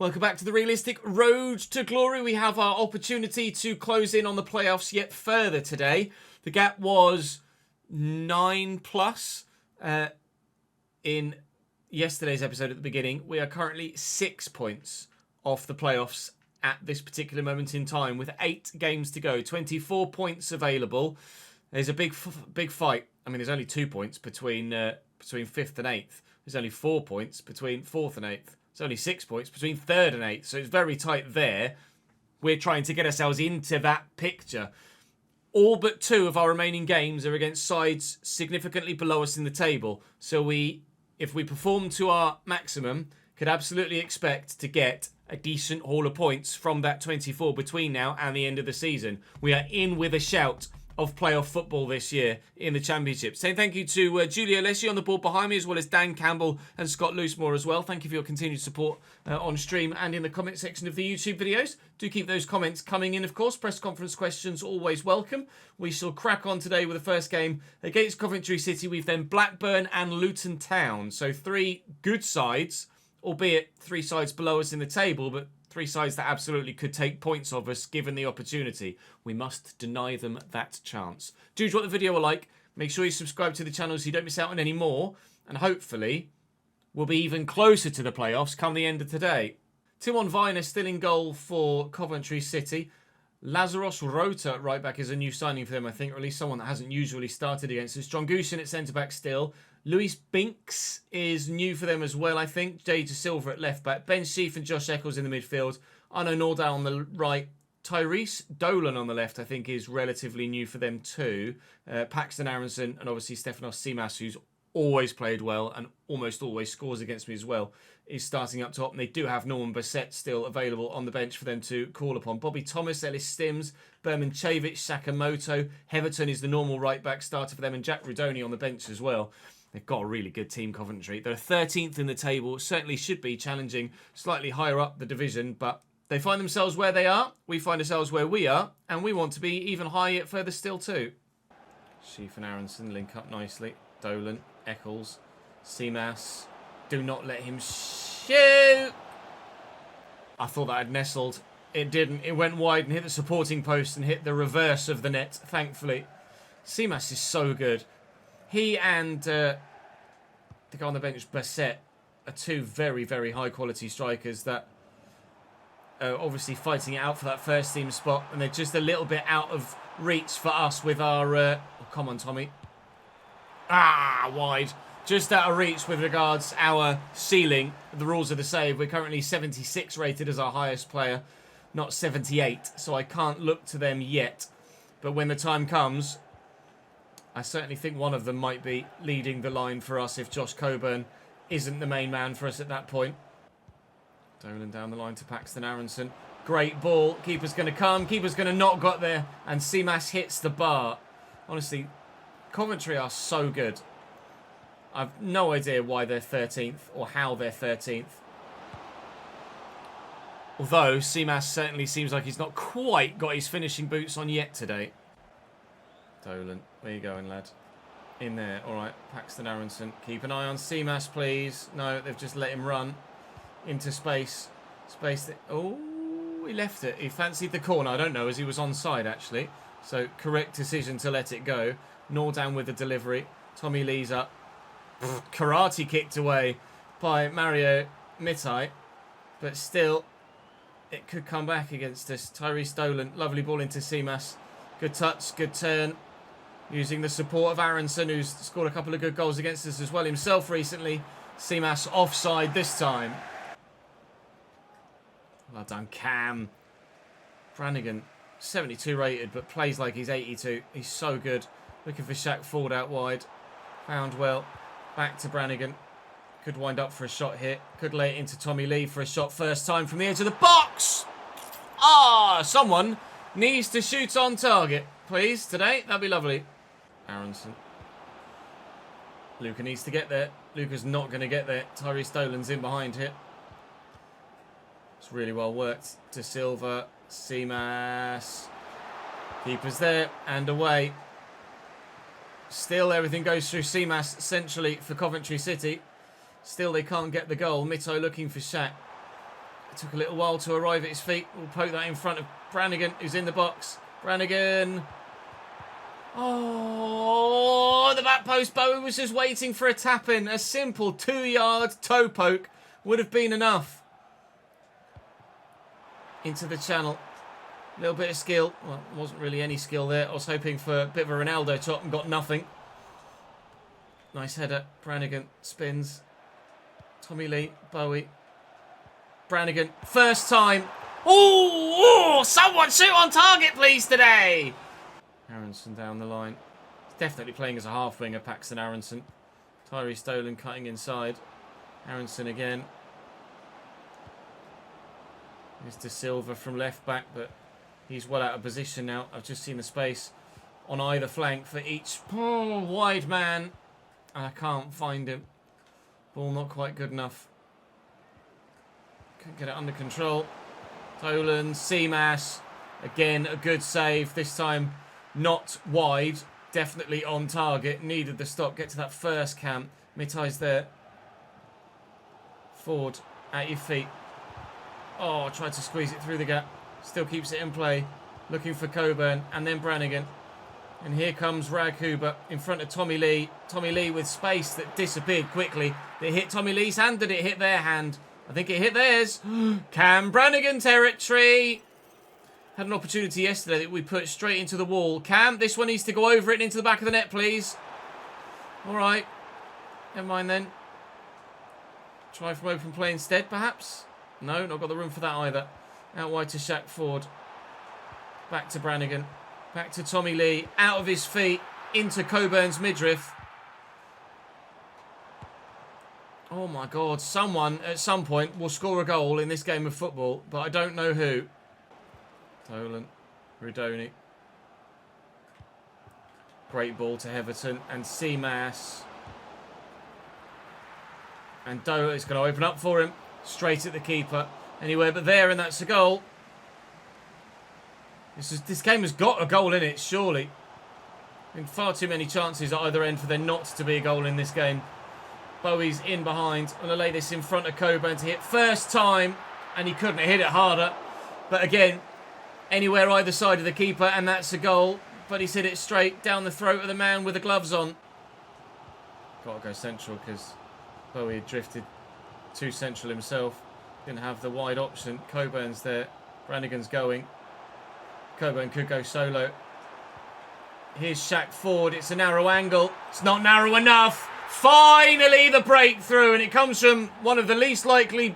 Welcome back to the realistic road to glory. We have our opportunity to close in on the playoffs yet further today. The gap was 9+ in yesterday's episode at the beginning. We are currently 6 points off the playoffs at this particular moment in time with 8 games to go. 24 points available. There's a big fight. I mean, there's only 2 points between 5th and 8th. There's only 4 points between 4th and 8th. It's only 6 points between 3rd and 8th, so it's very tight there. We're trying to get ourselves into that picture. All but 2 of our remaining games are against sides significantly below us in the table. So if we perform to our maximum, could absolutely expect to get a decent haul of points from that 24 between now and the end of the season. We are in with a shout of playoff football this year in the Championship. Saying thank you to Julia Leslie on the board behind me, as well as Dan Campbell and Scott Loosemore as well. Thank you for your continued support on stream and in the comment section of the YouTube videos. Do keep those comments coming in, of course. Press conference questions, always welcome. We shall crack on today with the first game against Coventry City. We've then Blackburn and Luton Town. So 3 good sides, albeit 3 sides below us in the table, but 3 sides that absolutely could take points of us given the opportunity. We must deny them that chance. Do what the video will like. Make sure you subscribe to the channel so you don't miss out on any more. And hopefully, we'll be even closer to the playoffs come the end of today. Timon Viner still in goal for Coventry City. Lazaros Rota at right back is a new signing for them, I think, or at least someone that hasn't usually started against us. John Gooshin at centre back still. Luis Binks is new for them as well, I think. Jay De Silva at left back. Ben Sheaf and Josh Eccles in the midfield. Arno Nordal on the right. Tyrese Dolan on the left, I think, is relatively new for them too. Paxton Aronson and obviously Stefanos Tsimas, who's always played well and almost always scores against me as well, is starting up top. And they do have Norman Bassett still available on the bench for them to call upon. Bobby Thomas, Ellis Stims, Berman Cevic, Sakamoto. Heverton is the normal right back starter for them, and Jack Rudoni on the bench as well. They've got a really good team, Coventry. They're 13th in the table. Certainly should be challenging slightly higher up the division, but they find themselves where they are. We find ourselves where we are, and we want to be even higher further still too. Sheaf and Aronson link up nicely. Dolan, Eccles, Tsimas. Do not let him shoot. I thought that had nestled. It didn't. It went wide and hit the supporting post and hit the reverse of the net, thankfully. Tsimas is so good. He and the guy on the bench, Bassett, are 2 very, very high-quality strikers that are obviously fighting it out for that first team spot, and they're just a little bit out of reach for us with our... oh, come on, Tommy. Wide. Just out of reach with regards our ceiling. The rules of the save. We're currently 76 rated as our highest player, not 78, so I can't look to them yet. But when the time comes... I certainly think one of them might be leading the line for us if Josh Coburn isn't the main man for us at that point. Dolan down the line to Paxton Aronson. Great ball. Keeper's going to come. Keeper's going to not got there. And Tsimas hits the bar. Honestly, Coventry are so good. I've no idea why they're 13th or how they're 13th. Although Tsimas certainly seems like he's not quite got his finishing boots on yet today. Dolan, where you going, lad? In there, all right. Paxton Aronson, keep an eye on Tsimas, please. No, they've just let him run into space. Oh, he left it. He fancied the corner. I don't know, as he was onside, actually. So, correct decision to let it go. Nordown with the delivery. Tommy Lee's up. Karate kicked away by Mario Mitai. But still, it could come back against us. Tyrese Dolan, lovely ball into Tsimas. Good touch, good turn. Using the support of Aronson, who's scored a couple of good goals against us as well himself recently. Tsimas offside this time. Well done, Cam. Brannigan, 72 rated, but plays like he's 82. He's so good. Looking for Shaq Ford out wide. Found well. Back to Brannigan. Could wind up for a shot here. Could lay it into Tommy Lee for a shot first time from the edge of the box. Someone needs to shoot on target, please, today. That'd be lovely. Aronson. Luca needs to get there. Luca's not going to get there. Tyrese Dolan's in behind here. It's really well worked. De Silva. Tsimas. Keeper's there and away. Still, everything goes through Tsimas centrally for Coventry City. Still, they can't get the goal. Mito looking for Shaq. It took a little while to arrive at his feet. We'll poke that in front of Brannigan, who's in the box. Brannigan. Oh, the back post. Bowie was just waiting for a tap-in. A simple 2-yard toe poke would have been enough. Into the channel. A little bit of skill. Well, wasn't really any skill there. I was hoping for a bit of a Ronaldo top and got nothing. Nice header. Brannigan spins. Tommy Lee. Bowie. Brannigan. First time. Oh, someone shoot on target, please, today. Aronson down the line. He's definitely playing as a half-winger, Paxton Aronson. Tyree Stolen cutting inside. Aronson again. There's De Silva from left back, but he's well out of position now. I've just seen the space on either flank for each wide man. And I can't find him. Ball not quite good enough. Couldn't get it under control. Tolan, Seamas. Again, a good save. This time not wide. Definitely on target. Needed the stop. Get to that first cam. Mitai's there. Ford at your feet. Oh, tried to squeeze it through the gap. Still keeps it in play. Looking for Coburn. And then Brannigan. And here comes Rag Huber in front of Tommy Lee. Tommy Lee with space that disappeared quickly. Did it hit Tommy Lee's hand? Did it hit their hand? I think it hit theirs. Cam Brannigan territory. Had an opportunity yesterday that we put straight into the wall. Cam, this one needs to go over it and into the back of the net, please. All right. Never mind then. Try from open play instead, perhaps? No, not got the room for that either. Out wide to Shaq Ford. Back to Brannigan. Back to Tommy Lee. Out of his feet. Into Coburn's midriff. Oh my God. Someone at some point will score a goal in this game of football. But I don't know who. Tolan. Rudoni. Great ball to Heverton. And Seamas. And Doe is going to open up for him. Straight at the keeper. Anywhere but there, and that's a goal. This game has got a goal in it, surely. Been far too many chances at either end for there not to be a goal in this game. Bowie's in behind. I'm going to lay this in front of Coburn to hit first time. And he couldn't have hit it harder. But again, anywhere either side of the keeper, and that's a goal. But he's hit it straight down the throat of the man with the gloves on. Got to go central because Bowie had drifted too central himself. Didn't have the wide option. Coburn's there. Brannigan's going. Coburn could go solo. Here's Shaq Ford. It's a narrow angle. It's not narrow enough. Finally the breakthrough. And it comes from one of the least likely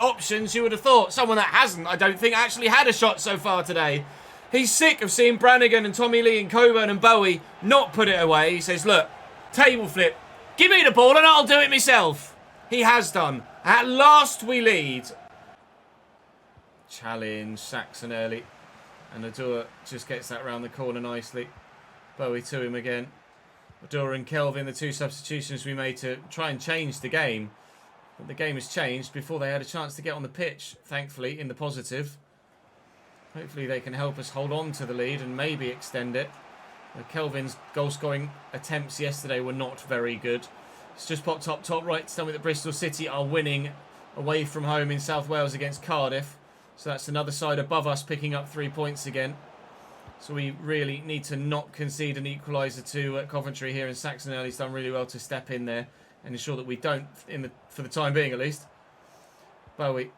options you would have thought. Someone that hasn't, I don't think, actually had a shot so far today. He's sick of seeing Brannigan and Tommy Lee and Coburn and Bowie not put it away. He says, look, table flip. Give me the ball and I'll do it myself. He has done. At last we lead. Challenge. Saxon early. And Adua just gets that round the corner nicely. Bowie to him again. Adua and Kelvin, the two substitutions we made to try and change the game. But the game has changed before they had a chance to get on the pitch, thankfully, in the positive. Hopefully they can help us hold on to the lead and maybe extend it. Kelvin's goal-scoring attempts yesterday were not very good. It's just popped up top right to tell me that Bristol City are winning away from home in South Wales against Cardiff. So that's another side above us picking up 3 points again. So we really need to not concede an equaliser to Coventry here. And Saxon Early's done really well to step in there and ensure that we don't, for the time being at least. Bowie,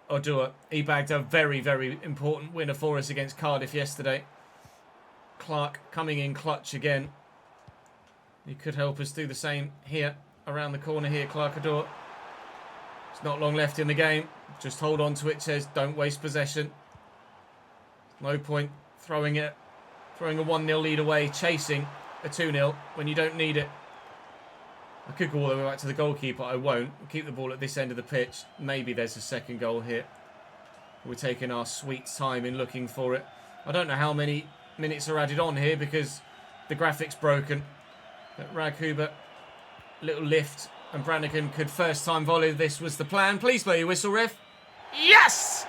Odua, he bagged a very, very important winner for us against Cardiff yesterday. Clark coming in clutch again. He could help us do the same here, around the corner here, Clark Odua. It's not long left in the game. Just hold on to it, says don't waste possession. No point throwing a 1-0 lead away, chasing a 2-0 when you don't need it. I could go all the way back to the goalkeeper, I won't. We'll keep the ball at this end of the pitch. Maybe there's a second goal here. We're taking our sweet time in looking for it. I don't know how many minutes are added on here because the graphic's broken. But Rag Huber, little lift, and Brannigan could first time volley. This was the plan. Please blow your whistle, ref. Yes!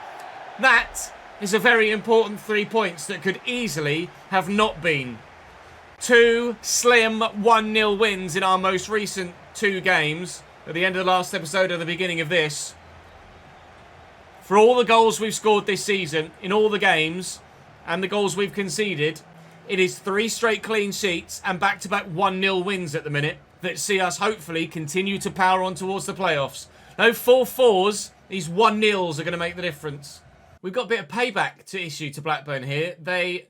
That is a very important 3 points that could easily have not been. 2 slim 1-0 wins in our most recent 2 games. At the end of the last episode and the beginning of this. For all the goals we've scored this season, in all the games, and the goals we've conceded, it is 3 straight clean sheets and back-to-back 1-0 wins at the minute that see us hopefully continue to power on towards the playoffs. No 4-4s, these 1-0s are going to make the difference. We've got a bit of payback to issue to Blackburn here. They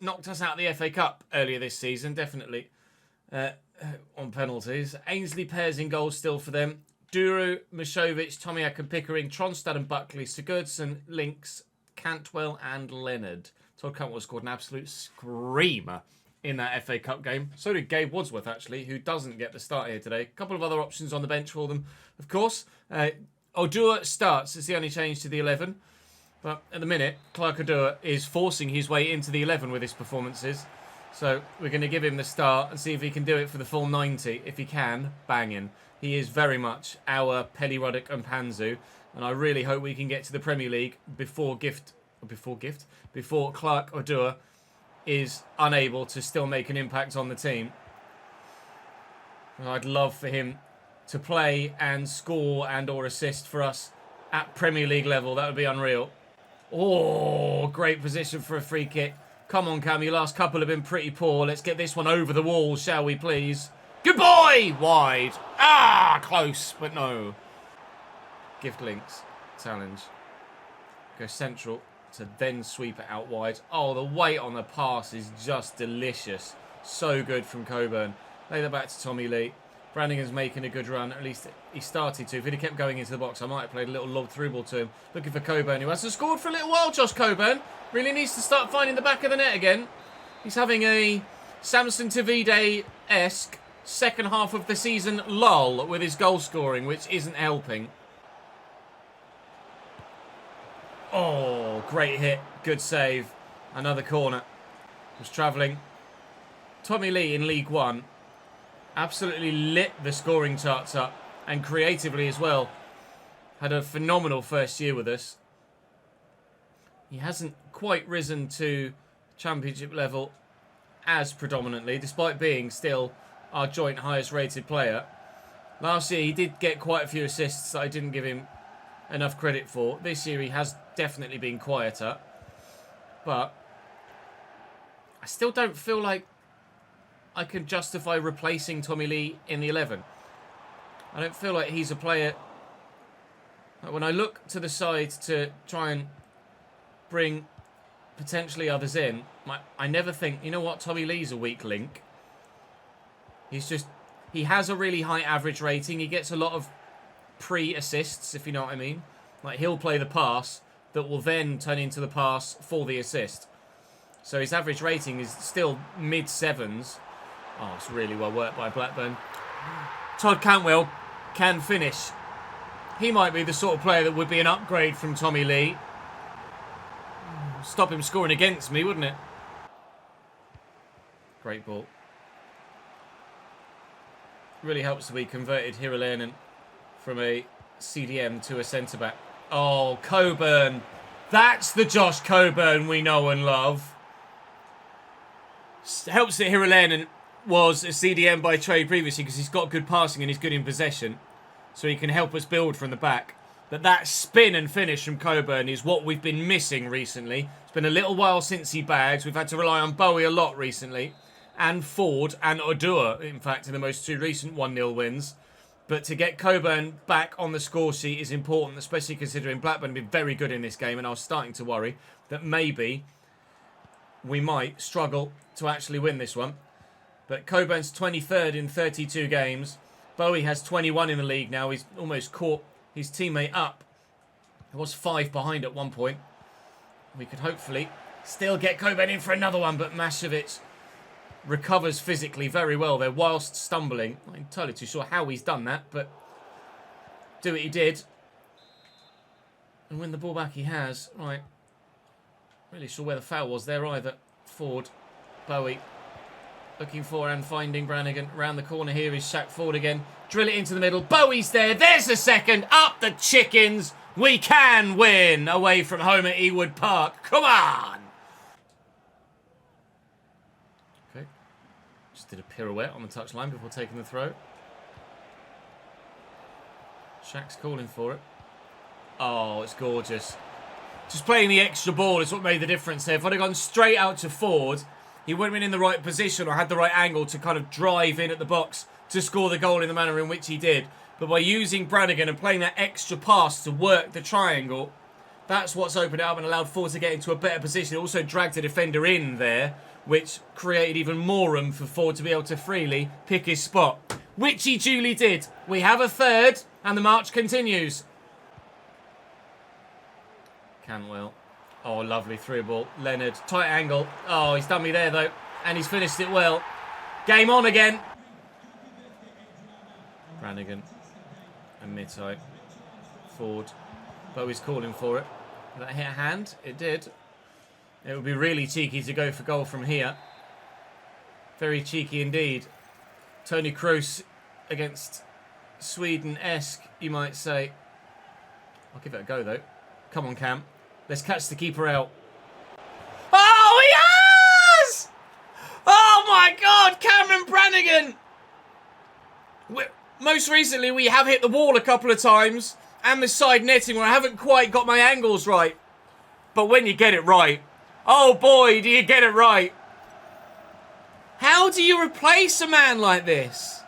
knocked us out of the FA Cup earlier this season, definitely, on penalties. Ainsley pairs in goals still for them. Duru, Mishovic, Tomiak and Pickering, Tronstad and Buckley, Sigurdsson, Links, Cantwell and Leonard. Todd Cantwell scored an absolute screamer in that FA Cup game. So did Gabe Wadsworth, actually, who doesn't get the start here today. A couple of other options on the bench for them, of course. Odua starts. It's the only change to the 11. But at the minute, Clark Odua is forcing his way into the 11 with his performances. So we're going to give him the start and see if he can do it for the full 90. If he can, banging. He is very much our Pelly Ruddock and Panzu. And I really hope we can get to the Premier League before Clark Odua is unable to still make an impact on the team. And I'd love for him to play and score and or assist for us at Premier League level. That would be unreal. Oh, great position for a free kick. Come on, Cam, your last couple have been pretty poor. Let's get this one over the wall, shall we please? Good boy! Wide. Ah, close, but no. Gift links. Challenge. Go central to then sweep it out wide. Oh, the weight on the pass is just delicious. So good from Coburn. Lay that back to Tommy Lee. Brannigan's making a good run. At least he started to. If he'd have kept going into the box, I might have played a little lob through ball to him. Looking for Coburn, who hasn't scored for a little while, Josh Coburn. Really needs to start finding the back of the net again. He's having a Samson Tavide-esque second half of the season lull with his goal scoring, which isn't helping. Oh, great hit. Good save. Another corner. Was travelling. Tommy Lee in League One absolutely lit the scoring charts up, and creatively as well. Had a phenomenal first year with us. He hasn't quite risen to championship level as predominantly, despite being still our joint highest rated player. Last year he did get quite a few assists that I didn't give him enough credit for. This year he has definitely been quieter, but I still don't feel like I can justify replacing Tommy Lee in the 11. I don't feel like he's a player. When I look to the side to try and bring potentially others in, I never think, you know what, Tommy Lee's a weak link. He has a really high average rating. He gets a lot of pre-assists, if you know what I mean. Like, he'll play the pass that will then turn into the pass for the assist. So his average rating is still mid-7s. Oh, it's really well worked by Blackburn. Todd Cantwell can finish. He might be the sort of player that would be an upgrade from Tommy Lee. Stop him scoring against me, wouldn't it? Great ball. Really helps that we converted Hiralainen from a CDM to a centre-back. Oh, Coburn. That's the Josh Coburn we know and love. Helps that Hiralainen was a CDM by trade previously because he's got good passing and he's good in possession. So he can help us build from the back. But that spin and finish from Coburn is what we've been missing recently. It's been a little while since he bags. We've had to rely on Bowie a lot recently. And Ford and Odua, in fact, in the most 2 recent 1-0 wins. But to get Coburn back on the score sheet is important, especially considering Blackburn have been very good in this game. And I was starting to worry that maybe we might struggle to actually win this one. But Coburn's 23rd in 32 games. Bowie has 21 in the league now. He's almost caught his teammate up. He was 5 behind at one point. We could hopefully still get Coburn in for another one, but Mashevic recovers physically very well there whilst stumbling. I'm not entirely too sure how he's done that, but do it he did. And win the ball back he has. Right. Really sure where the foul was there either. Ford, Bowie. Looking for and finding Brannigan. Around the corner here is Shaq Ford again. Drill it into the middle. Bowie's there. There's the second. Up the chickens. We can win away from home at Ewood Park. Come on. Okay. Just did a pirouette on the touchline before taking the throw. Shaq's calling for it. Oh, it's gorgeous. Just playing the extra ball is what made the difference there. If I'd have gone straight out to Ford, he wouldn't have been in the right position or had the right angle to kind of drive in at the box to score the goal in the manner in which he did. But by using Brannigan and playing that extra pass to work the triangle, that's what's opened it up and allowed Ford to get into a better position. It also dragged the defender in there, which created even more room for Ford to be able to freely pick his spot, which he duly did. We have a third, and the march continues. Canwell. Oh, lovely through ball. Leonard, tight angle. Oh, he's done me there, though. And he's finished it well. Game on again. Brannigan. And Mitto. Ford. Bowie's calling for it. Did that hit a hand? It did. It would be really cheeky to go for goal from here. Very cheeky indeed. Toni Kroos against Sweden-esque, you might say. I'll give it a go, though. Come on, Cam. Let's catch the keeper out. Oh, he has! Oh, my God, Cameron Brannigan! Most recently, we have hit the wall a couple of times and the side netting where I haven't quite got my angles right. But when you get it right, oh, boy, do you get it right. How do you replace a man like this?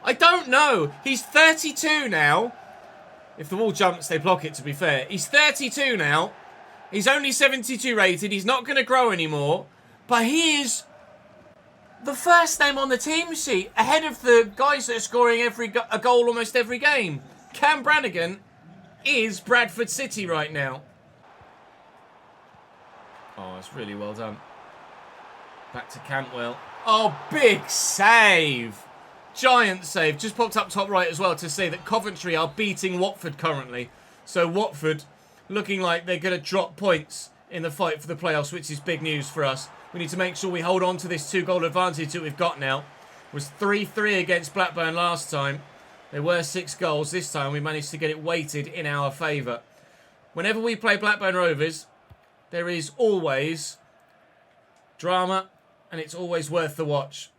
I don't know. He's 32 now. If the wall jumps, they block it, to be fair. He's 32 now. He's only 72 rated. He's not going to grow anymore. But he is the first name on the team sheet, ahead of the guys that are scoring a goal almost every game. Cam Brannigan is Bradford City right now. Oh, it's really well done. Back to Cantwell. Oh, big save. Giant save. Just popped up top right as well to say that Coventry are beating Watford currently. So Watford looking like they're going to drop points in the fight for the playoffs, which is big news for us. We need to make sure we hold on to this 2-goal advantage that we've got now. It was 3-3 against Blackburn last time. There were 6 goals. This time we managed to get it weighted in our favour. Whenever we play Blackburn Rovers, there is always drama and it's always worth the watch.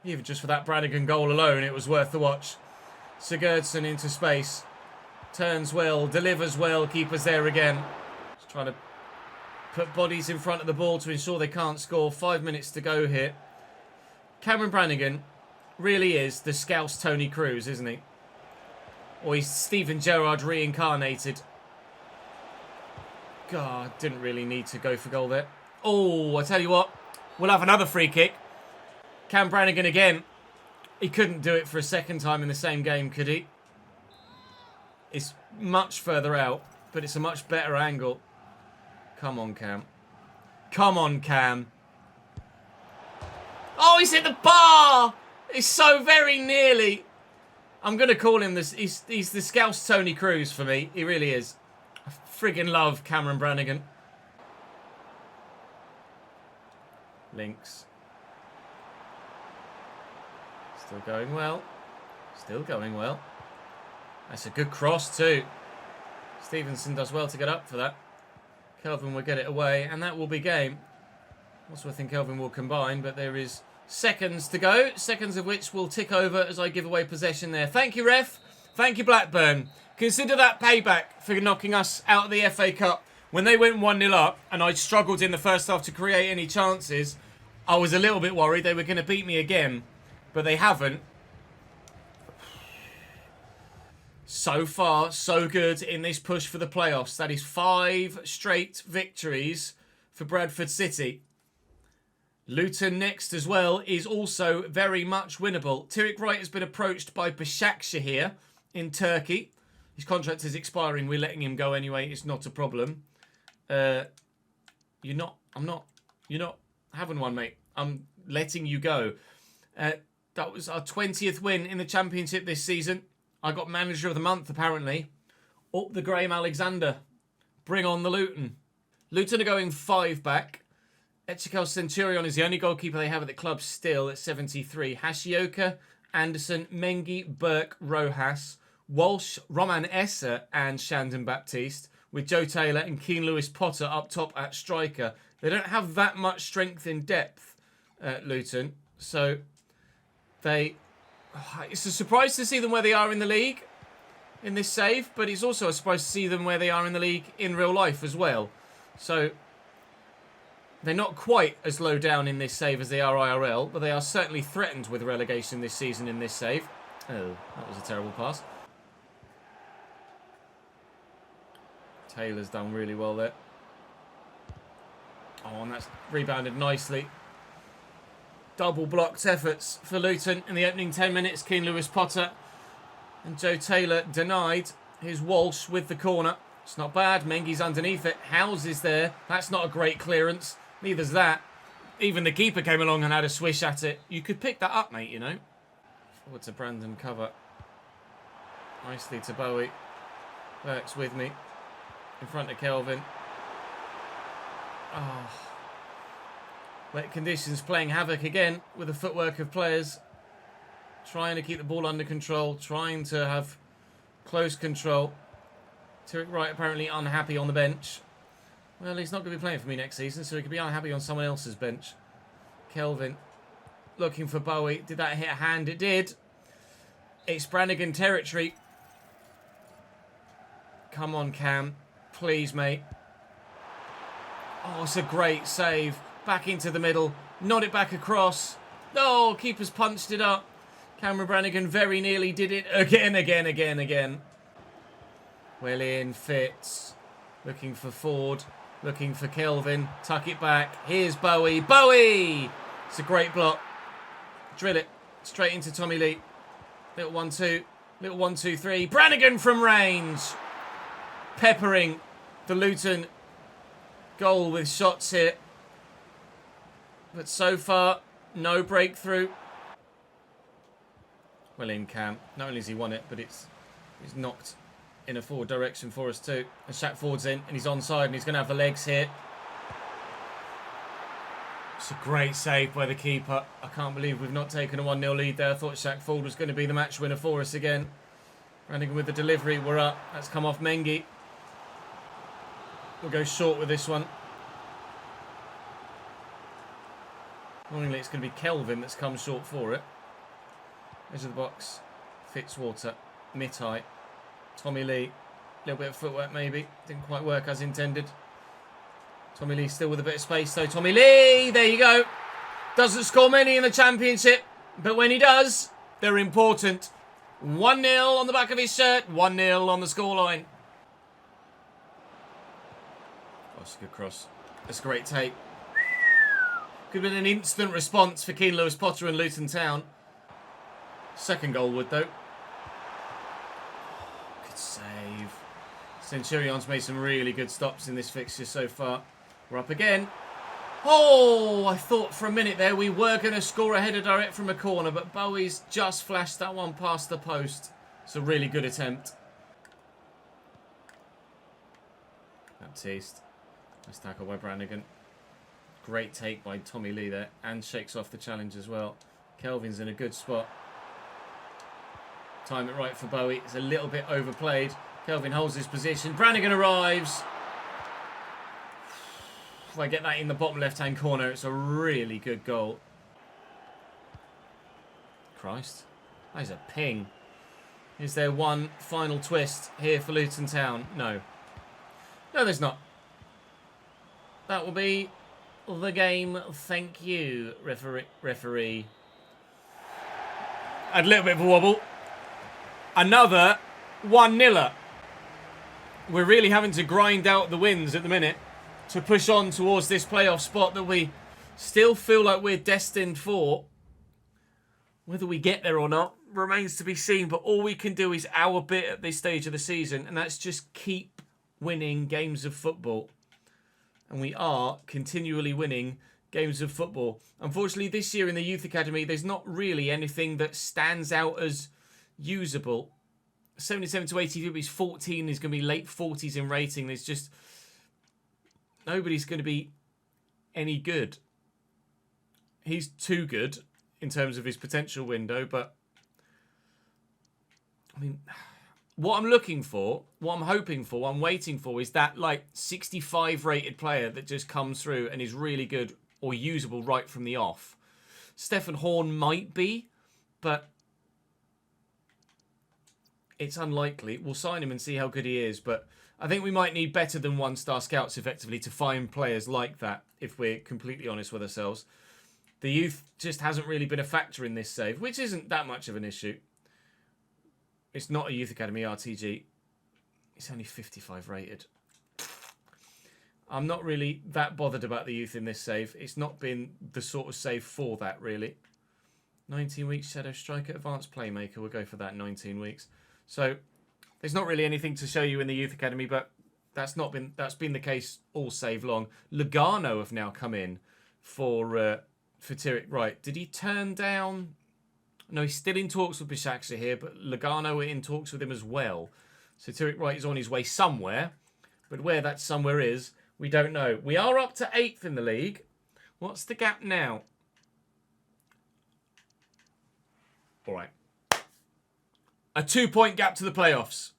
Even just for that Brannigan goal alone, it was worth the watch. Sigurdsson into space. Turns well, delivers well, keeper's there again. Just trying to put bodies in front of the ball to ensure they can't score. 5 minutes to go here. Cameron Brannigan really is the Scouse Toni Kroos, isn't he? Or he's Steven Gerrard reincarnated. God, didn't really need to go for goal there. Oh, I tell you what, we'll have another free kick. Cam Brannigan again. He couldn't do it for a second time in the same game, could he? It's much further out, but it's a much better angle. Come on, Cam. Come on, Cam. Oh, he's hit the bar! It's so very nearly. I'm going to call him this. He's the Scouse Toni Kroos for me. He really is. I friggin' love Cameron Brannigan. Links. Still going well. Still going well. That's a good cross too. Stevenson does well to get up for that. Kelvin will get it away, and that will be game. Also, I think Kelvin will combine, but there is seconds to go. Seconds of which will tick over as I give away possession there. Thank you, ref. Thank you, Blackburn. Consider that payback for knocking us out of the FA Cup. When they went 1-0 up, and I struggled in the first half to create any chances, I was a little bit worried they were going to beat me again. But they haven't. So far, so good in this push for the playoffs. That is 5 straight victories for Bradford City. Luton next as well is also very much winnable. Tirik Wright has been approached by Başakşehir in Turkey. His contract is expiring. We're letting him go anyway. It's not a problem. You're not having one, mate. I'm letting you go. That was our 20th win in the Championship this season. I got Manager of the Month, apparently. Up the Graham Alexander. Bring on the Luton. Luton are going 5 back. Ezequiel Centurion is the only goalkeeper they have at the club still at 73. Hashioka, Anderson, Mengi, Burke, Rojas, Walsh, Roman Esser and Shandon Baptiste, with Joe Taylor and Keane Lewis Potter up top at striker. They don't have that much strength in depth at Luton. So it's a surprise to see them where they are in the league. in this save, but it's also a surprise to see them where they are in the league in real life as well. So they're not quite as low down in this save as they are IRL, but they are certainly threatened with relegation this season in this save. Oh, that was a terrible pass. Taylor's done really well there. Oh, and that's rebounded nicely. Double blocked efforts for Luton in the opening 10 minutes. Keane Lewis-Potter and Joe Taylor denied his Walsh with the corner. It's not bad. Mengi's underneath it. Howes is there. That's not a great clearance. Neither's that. Even the keeper came along and had a swish at it. You could pick that up, mate, you know. Forward to Brandon cover. Nicely to Bowie. Burke's with me. In front of Kelvin. Oh. Wet conditions playing havoc again with the footwork of players. Trying to keep the ball under control. Trying to have close control. Tyrek Wright apparently unhappy on the bench. Well, he's not going to be playing for me next season, so he could be unhappy on someone else's bench. Kelvin looking for Bowie. Did that hit a hand? It did. It's Brannigan territory. Come on, Cam. Please, mate. Oh, it's a great save. Back into the middle. Nod it back across. Oh, keeper's punched it up. Cameron Brannigan very nearly did it again. Well in, Fitz. Looking for Ford. Looking for Kelvin. Tuck it back. Here's Bowie. Bowie! It's a great block. Drill it. Straight into Tommy Lee. Little 1-2. Little 1-2-3. Brannigan from range. Peppering the Luton goal with shots here. But so far, no breakthrough. Well in, Cam. Not only has he won it, but he's knocked in a forward direction for us too. And Shaq Ford's in, and he's onside, and he's going to have the legs here. It's a great save by the keeper. I can't believe we've not taken a 1-0 lead there. I thought Shaq Ford was going to be the match winner for us again. Brannigan with the delivery. We're up. That's come off Mengi. We'll go short with this one. Annoyingly, it's going to be Kelvin that's come short for it. Edge of the box. Fitzwater. Mitai. Tommy Lee. A little bit of footwork maybe. Didn't quite work as intended. Tommy Lee still with a bit of space though. Tommy Lee! There you go. Doesn't score many in the Championship. But when he does, they're important. 1-0 on the back of his shirt. 1-0 on the scoreline. Oh, that's a good cross. That's a great take. Could have been an instant response for Keane Lewis-Potter and Luton Town. Second goal would, though. Good save. Centurion's made some really good stops in this fixture so far. We're up again. Oh, I thought for a minute there we were going to score a header direct from a corner, but Bowie's just flashed that one past the post. It's a really good attempt. Baptiste. Nice tackle by Brannigan. Great take by Tommy Lee there, and shakes off the challenge as well. Kelvin's in a good spot. Time it right for Bowie. It's a little bit overplayed. Kelvin holds his position. Brannigan arrives. If I get that in the bottom left-hand corner, it's a really good goal. Christ. That is a ping. Is there one final twist here for Luton Town? No. No, there's not. That will be the game. Thank you, referee. Had a little bit of a wobble. Another 1-0. We're really having to grind out the wins at the minute to push on towards this playoff spot that we still feel like we're destined for. Whether we get there or not remains to be seen, but all we can do is our bit at this stage of the season, and that's just keep winning games of football. And we are continually winning games of football. Unfortunately, this year in the Youth Academy, there's not really anything that stands out as usable. 77 to 80, he's 14, he's going to be late 40s in rating. There's just nobody's going to be any good. He's too good in terms of his potential window, but I mean, what I'm looking for, what I'm hoping for, what I'm waiting for is that like 65 rated player that just comes through and is really good or usable right from the off. Stefan Horn might be, but It's unlikely. We'll sign him and see how good he is, but I think we might need better than 1-star scouts effectively to find players like that, if we're completely honest with ourselves. The youth just hasn't really been a factor in this save, which isn't that much of an issue. It's not a youth academy RTG. It's only 55 rated. I'm not really that bothered about the youth in this save. It's not been the sort of save for that, really. 19 weeks Shadow Striker, Advanced Playmaker. We'll go for that, 19 weeks. So there's not really anything to show you in the youth academy, but that's been the case all save long. Lugano have now come in for Tyrek Wright. Did he turn down? No, he's still in talks with Bishaksha here, but Lugano are in talks with him as well. So Tyrek Wright is on his way somewhere, but where that somewhere is, we don't know. We are up to 8th in the league. What's the gap now? All right. A 2-point gap to the playoffs.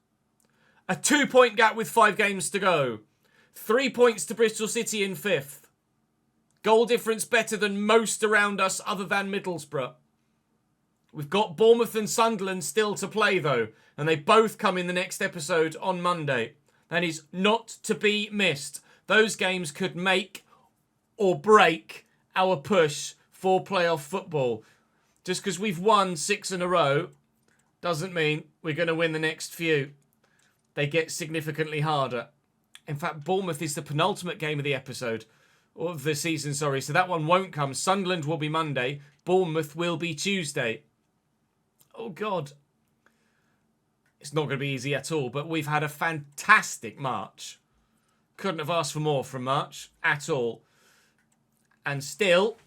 A 2-point gap with 5 games to go. 3 points to Bristol City in 5th. Goal difference better than most around us other than Middlesbrough. We've got Bournemouth and Sunderland still to play though. And they both come in the next episode on Monday. That is not to be missed. Those games could make or break our push for playoff football. Just because we've won 6 in a row doesn't mean we're going to win the next few. They get significantly harder. In fact, Bournemouth is the penultimate game of the episode. Of the season, sorry. So that one won't come. Sunderland will be Monday. Bournemouth will be Tuesday. Oh, God. It's not going to be easy at all. But we've had a fantastic March. Couldn't have asked for more from March at all. And still,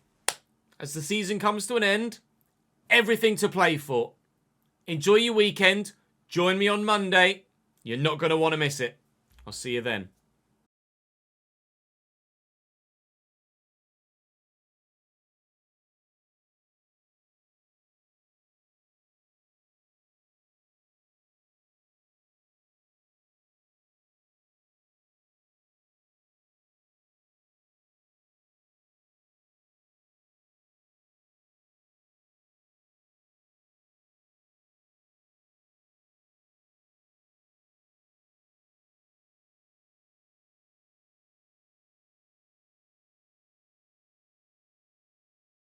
as the season comes to an end, everything to play for. Enjoy your weekend. Join me on Monday. You're not going to want to miss it. I'll see you then.